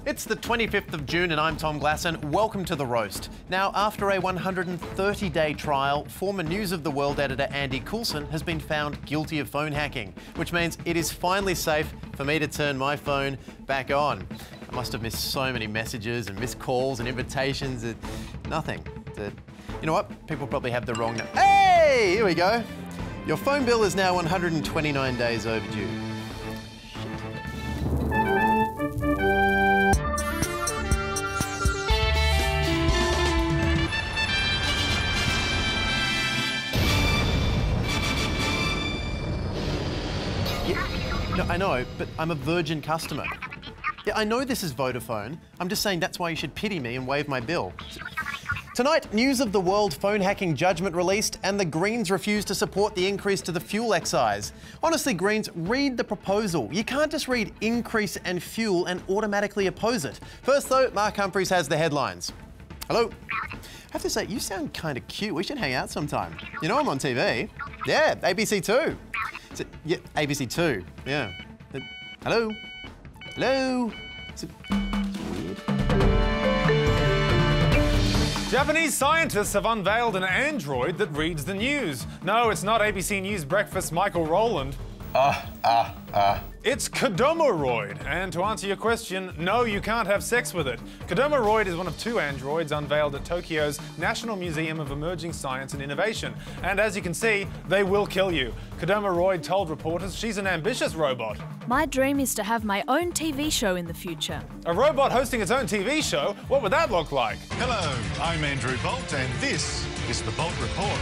It's the 25th of June and I'm Tom Glasson. Welcome to The Roast. Now, after a 130-day trial, former News of the World editor Andy Coulson has been found guilty of phone hacking, which means it is finally safe for me to turn my phone back on. I must have missed so many messages and missed calls and invitations. Nothing. You know what? People probably have the wrong... Hey! Here we go. Your phone bill is now 129 days overdue. No, I know, but I'm a Virgin customer. Yeah, I know this is Vodafone. I'm just saying that's why you should pity me and waive my bill. Tonight, News of the World phone hacking judgment released and the Greens refuse to support the increase to the fuel excise. Honestly, Greens, read the proposal. You can't just read increase and fuel and automatically oppose it. First though, Mark Humphries has the headlines. Hello. I have to say, you sound kind of cute. We should hang out sometime. You know I'm on TV. Yeah, ABC2. Yeah, ABC2. Yeah. Hello? Hello? It's weird. Japanese scientists have unveiled an android that reads the news. No, it's not ABC News Breakfast Michael Rowland. It's Kodomoroid, and to answer your question, no, you can't have sex with it. Kodomoroid is one of two androids unveiled at Tokyo's National Museum of Emerging Science and Innovation, and as you can see, they will kill you. Kodomoroid told reporters she's an ambitious robot. My dream is to have my own TV show in the future. A robot hosting its own TV show? What would that look like? Hello, I'm Andrew Bolt, and this is the Bolt Report.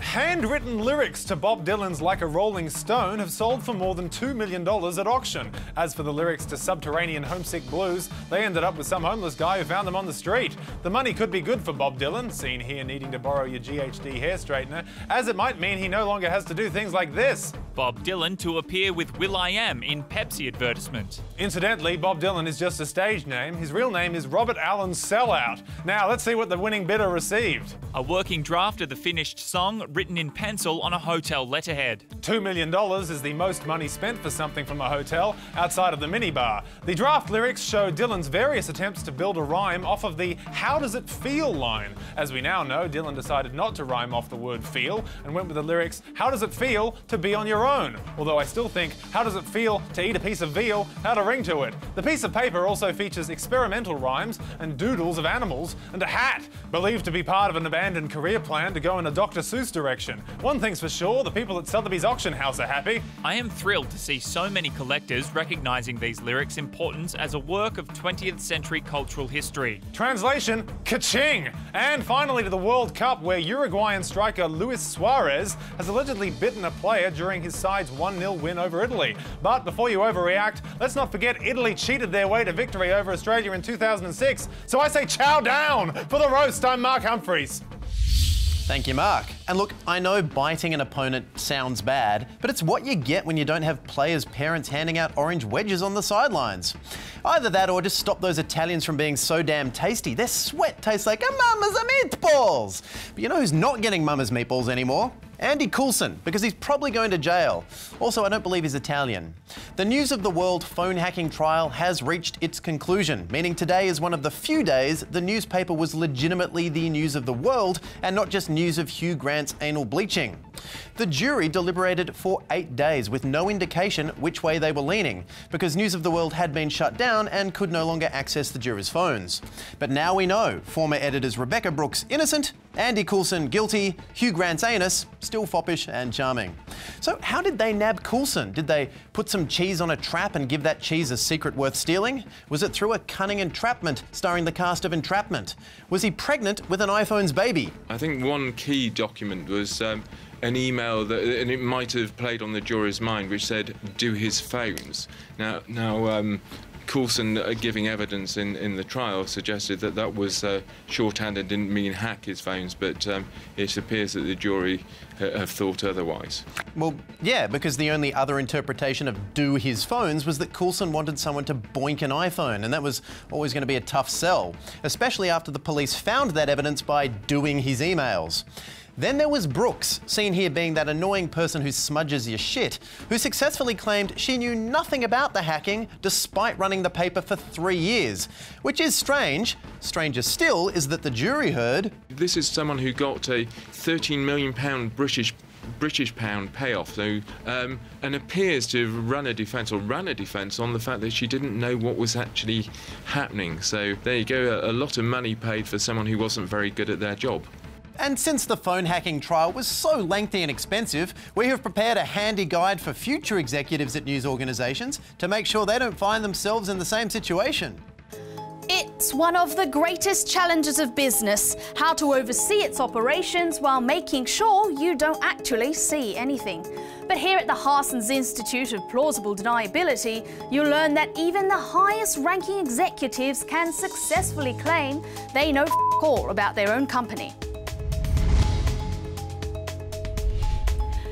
Handwritten lyrics to Bob Dylan's Like a Rolling Stone have sold for more than $2 million at auction. As for the lyrics to Subterranean Homesick Blues, they ended up with some homeless guy who found them on the street. The money could be good for Bob Dylan, seen here needing to borrow your GHD hair straightener, as it might mean he no longer has to do things like this. Bob Dylan to appear with will.i.am in Pepsi advertisement. Incidentally, Bob Dylan is just a stage name. His real name is Robert Allen Sellout. Now, let's see what the winning bidder received. A working draft of the finished song written in pencil on a hotel letterhead. $2 million is the most money spent for something from a hotel outside of the minibar. The draft lyrics show Dylan's various attempts to build a rhyme off of the "How does it feel" line. As we now know, Dylan decided not to rhyme off the word feel and went with the lyrics "How does it feel to be on your own?" Although I still think "How does it feel to eat a piece of veal" had a ring to it. The piece of paper also features experimental rhymes and doodles of animals and a hat, believed to be part of an abandoned career plan to go in a Dr. Seuss direction. One thing's for sure, the people at Sotheby's auction house are happy. I am thrilled to see so many collectors recognising these lyrics' importance as a work of 20th century cultural history. Translation, ka-ching! And finally to the World Cup, where Uruguayan striker Luis Suarez has allegedly bitten a player during his side's 1-0 win over Italy. But before you overreact, let's not forget Italy cheated their way to victory over Australia in 2006. So I say chow down! For The Roast, I'm Mark Humphries. Thank you, Mark. And look, I know biting an opponent sounds bad, but it's what you get when you don't have players' parents handing out orange wedges on the sidelines. Either that or just stop those Italians from being so damn tasty. Their sweat tastes like a mama's meatballs. But you know who's not getting mama's meatballs anymore? Andy Coulson, because he's probably going to jail. Also, I don't believe he's Italian. The News of the World phone hacking trial has reached its conclusion, meaning today is one of the few days the newspaper was legitimately the News of the World and not just news of Hugh Grant's anal bleaching. The jury deliberated for 8 days with no indication which way they were leaning, because News of the World had been shut down and could no longer access the jurors' phones. But now we know former editors Rebecca Brooks innocent, Andy Coulson guilty, Hugh Grant's anus still foppish and charming. So how did they nab Coulson? Did they put some cheese on a trap and give that cheese a secret worth stealing? Was it through a cunning entrapment starring the cast of Entrapment? Was he pregnant with an iPhone's baby? I think one key document was an email that, and it might have played on the juror's mind, which said, "Do his phones." Now, Coulson giving evidence in the trial suggested that that was shorthand and didn't mean hack his phones, but it appears that the jury have thought otherwise. Well, yeah, because the only other interpretation of "do his phones" was that Coulson wanted someone to boink an iPhone, and that was always going to be a tough sell, especially after the police found that evidence by doing his emails. Then there was Brooks, seen here being that annoying person who smudges your shit, who successfully claimed she knew nothing about the hacking despite running the paper for 3 years. Which is strange. Stranger still is that the jury heard... This is someone who got a £13 million British pound payoff, so and appears to run a defence on the fact that she didn't know what was actually happening. So there you go, a lot of money paid for someone who wasn't very good at their job. And since the phone hacking trial was so lengthy and expensive, we have prepared a handy guide for future executives at news organisations to make sure they don't find themselves in the same situation. It's one of the greatest challenges of business, how to oversee its operations while making sure you don't actually see anything. But here at the Harson's Institute of Plausible Deniability, you'll learn that even the highest-ranking executives can successfully claim they know all about their own company.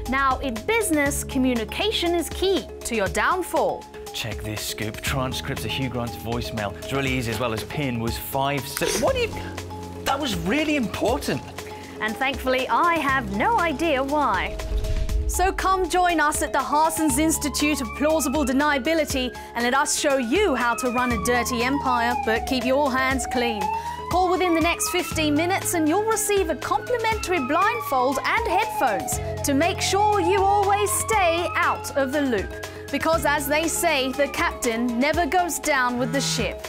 Now, in business, communication is key to your downfall. Check this scoop. Transcripts of Hugh Grant's voicemail. It's really easy, as well as PIN was 5... What do you... That was really important. And thankfully, I have no idea why. So come join us at the Harson's Institute of Plausible Deniability and let us show you how to run a dirty empire, but keep your hands clean. Call within the next 15 minutes and you'll receive a complimentary blindfold and headphones to make sure you always stay out of the loop. Because as they say, the captain never goes down with the ship.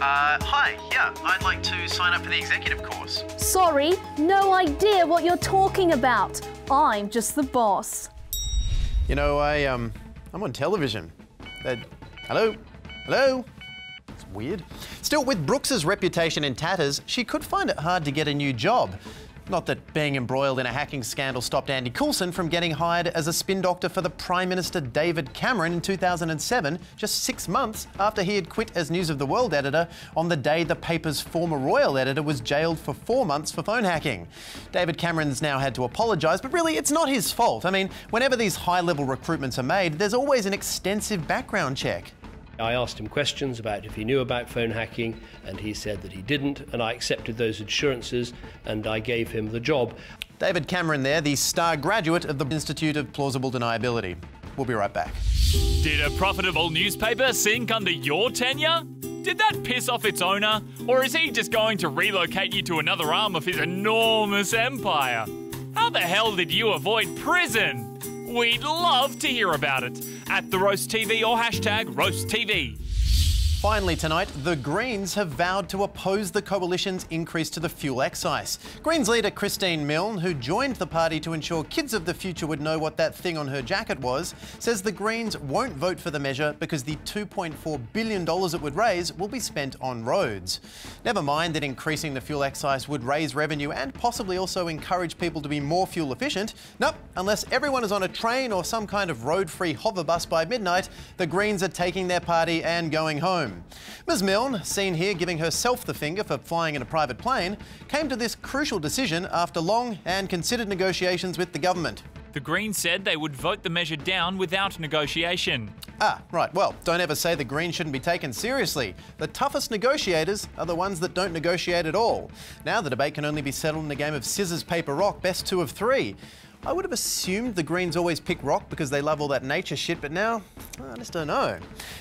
Hi, yeah, I'd like to sign up for the executive course. Sorry, no idea what you're talking about. I'm just the boss. You know, I'm on television. Hello? Hello? It's weird. Still, with Brooks's reputation in tatters, she could find it hard to get a new job. Not that being embroiled in a hacking scandal stopped Andy Coulson from getting hired as a spin doctor for the Prime Minister David Cameron in 2007, just 6 months after he had quit as News of the World editor on the day the paper's former royal editor was jailed for 4 months for phone hacking. David Cameron's now had to apologise, but really it's not his fault. I mean, whenever these high-level recruitments are made, there's always an extensive background check. I asked him questions about if he knew about phone hacking, and he said that he didn't, and I accepted those assurances and I gave him the job. David Cameron there, the star graduate of the Institute of Plausible Deniability. We'll be right back. Did a profitable newspaper sink under your tenure? Did that piss off its owner? Or is he just going to relocate you to another arm of his enormous empire? How the hell did you avoid prison? We'd love to hear about it at The Roast TV or hashtag RoastTV. Finally tonight, the Greens have vowed to oppose the coalition's increase to the fuel excise. Greens leader Christine Milne, who joined the party to ensure kids of the future would know what that thing on her jacket was, says the Greens won't vote for the measure because the $2.4 billion it would raise will be spent on roads. Never mind that increasing the fuel excise would raise revenue and possibly also encourage people to be more fuel efficient. Nope, unless everyone is on a train or some kind of road-free hover bus by midnight, the Greens are taking their party and going home. Ms Milne, seen here giving herself the finger for flying in a private plane, came to this crucial decision after long and considered negotiations with the government. The Greens said they would vote the measure down without negotiation. Ah, right. Well, don't ever say the Greens shouldn't be taken seriously. The toughest negotiators are the ones that don't negotiate at all. Now the debate can only be settled in a game of scissors, paper, rock, best 2 of 3. I would have assumed the Greens always pick rock because they love all that nature shit, but now, I just don't know.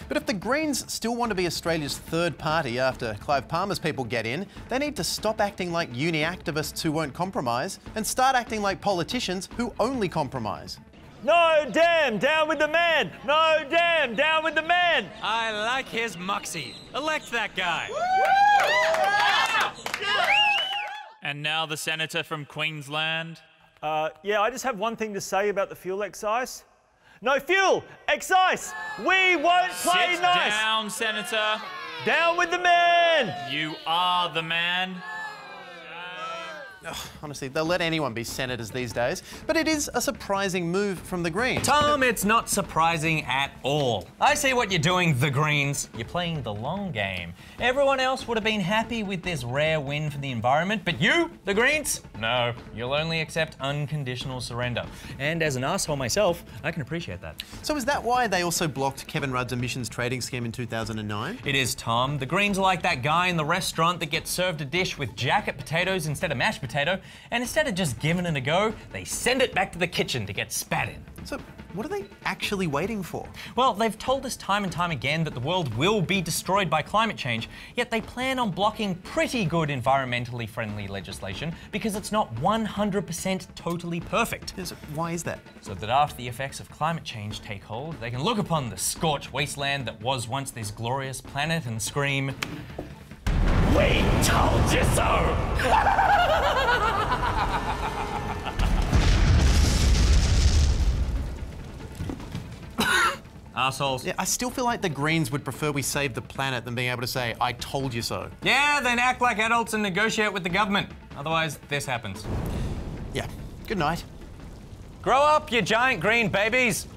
But if the Greens still want to be Australia's third party after Clive Palmer's people get in, they need to stop acting like uni activists who won't compromise and start acting like politicians who only compromise. No, damn, down with the man! No, damn, down with the man! I like his moxie. Elect that guy. And now the senator from Queensland. Yeah, I just have one thing to say about the fuel excise. No fuel! Excise! We won't play Sit nice! down, Senator. Down with the man! You are the man. Honestly, they'll let anyone be senators these days. But it is a surprising move from the Greens. Tom, it's not surprising at all. I see what you're doing, the Greens. You're playing the long game. Everyone else would have been happy with this rare win for the environment, but you, the Greens, no. You'll only accept unconditional surrender. And as an asshole myself, I can appreciate that. So is that why they also blocked Kevin Rudd's emissions trading scheme in 2009? It is, Tom. The Greens are like that guy in the restaurant that gets served a dish with jacket potatoes instead of mashed potato, and instead of just giving it a go, they send it back to the kitchen to get spat in. So what are they actually waiting for? Well, they've told us time and time again that the world will be destroyed by climate change, yet they plan on blocking pretty good environmentally friendly legislation because it's not 100% totally perfect. Yes, why is that? So that after the effects of climate change take hold, they can look upon the scorched wasteland that was once this glorious planet and scream, "We told you so!" Assholes. Yeah, I still feel like the Greens would prefer we save the planet than being able to say, "I told you so." Yeah, then act like adults and negotiate with the government. Otherwise, this happens. Yeah. Good night. Grow up, you giant green babies!